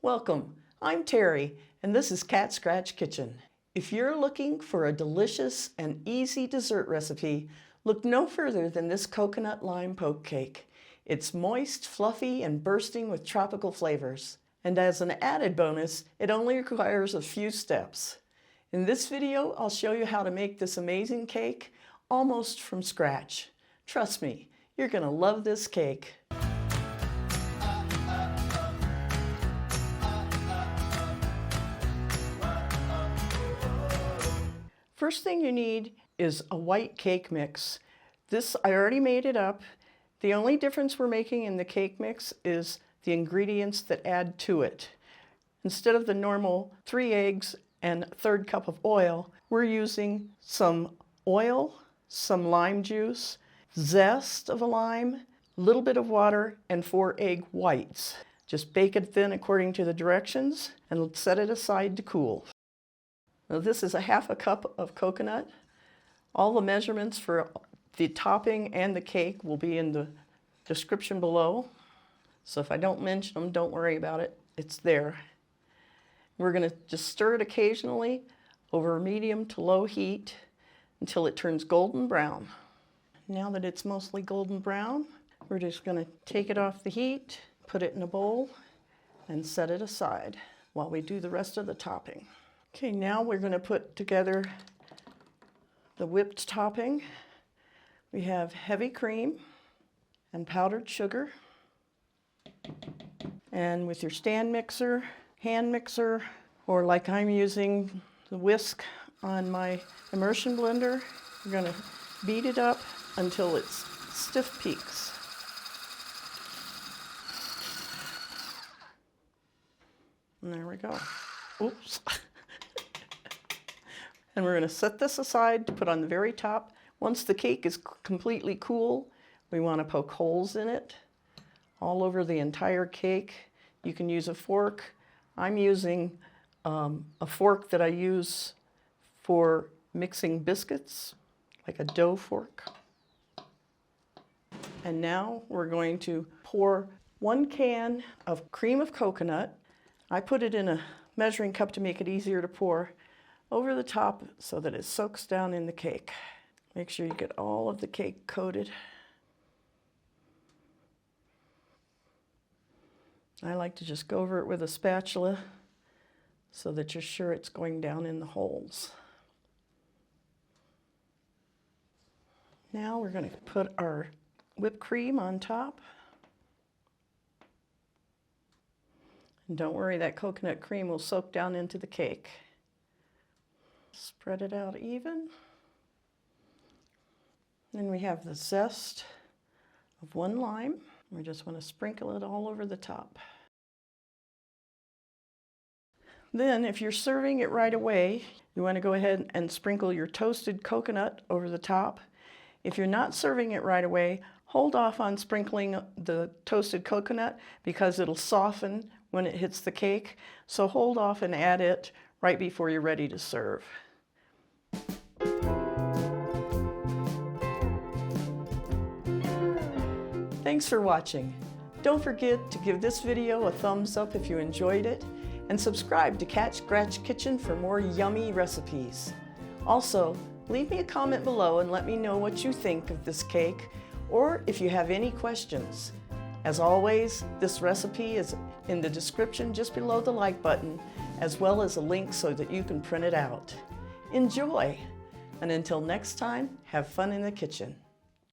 Welcome, I'm Terry, and this is Cat Scratch Kitchen. If you're looking for a delicious and easy dessert recipe, look no further than this coconut lime poke cake. It's moist, fluffy, and bursting with tropical flavors. And as an added bonus, it only requires a few steps. In this video, I'll show you how to make this amazing cake almost from scratch. Trust me, you're gonna love this cake. First thing you need is a white cake mix. This, I already made it up. The only difference we're making in the cake mix is the ingredients that add to it. Instead of the normal 3 eggs and a 1/3 cup of oil, we're using some oil, some lime juice, zest of a lime, a little bit of water, and 4 egg whites. Just bake it thin according to the directions and set it aside to cool. Now this is a 1/2 cup of coconut. All the measurements for the topping and the cake will be in the description below. So if I don't mention them, don't worry about it. It's there. We're going to just stir it occasionally over medium to low heat until it turns golden brown. Now that it's mostly golden brown, we're just going to take it off the heat, put it in a bowl, and set it aside while we do the rest of the topping. Okay, now we're going to put together the whipped topping. We have heavy cream and powdered sugar. And with your stand mixer, hand mixer, or like I'm using the whisk on my immersion blender, you're going to beat it up until it's stiff peaks. And there we go. Oops. And we're going to set this aside to put on the very top. Once the cake is completely cool, we want to poke holes in it all over the entire cake. You can use a fork. I'm using a fork that I use for mixing biscuits, like a dough fork. And now we're going to pour 1 can of cream of coconut. I put it in a measuring cup to make it easier to pour over the top so that it soaks down in the cake. Make sure you get all of the cake coated. I like to just go over it with a spatula so that you're sure it's going down in the holes. Now we're going to put our whipped cream on top. And don't worry, that coconut cream will soak down into the cake. Spread it out even. Then we have the zest of 1 lime. We just want to sprinkle it all over the top. Then if you're serving it right away, you want to go ahead and sprinkle your toasted coconut over the top. If you're not serving it right away, hold off on sprinkling the toasted coconut because it'll soften when it hits the cake. So hold off and add it right before you're ready to serve. Thanks for watching. Don't forget to give this video a thumbs up if you enjoyed it, and subscribe to Cat Scratch Kitchen for more yummy recipes. Also, leave me a comment below and let me know what you think of this cake, or if you have any questions. As always, this recipe is in the description just below the like button, as well as a link so that you can print it out. Enjoy! And until next time, have fun in the kitchen.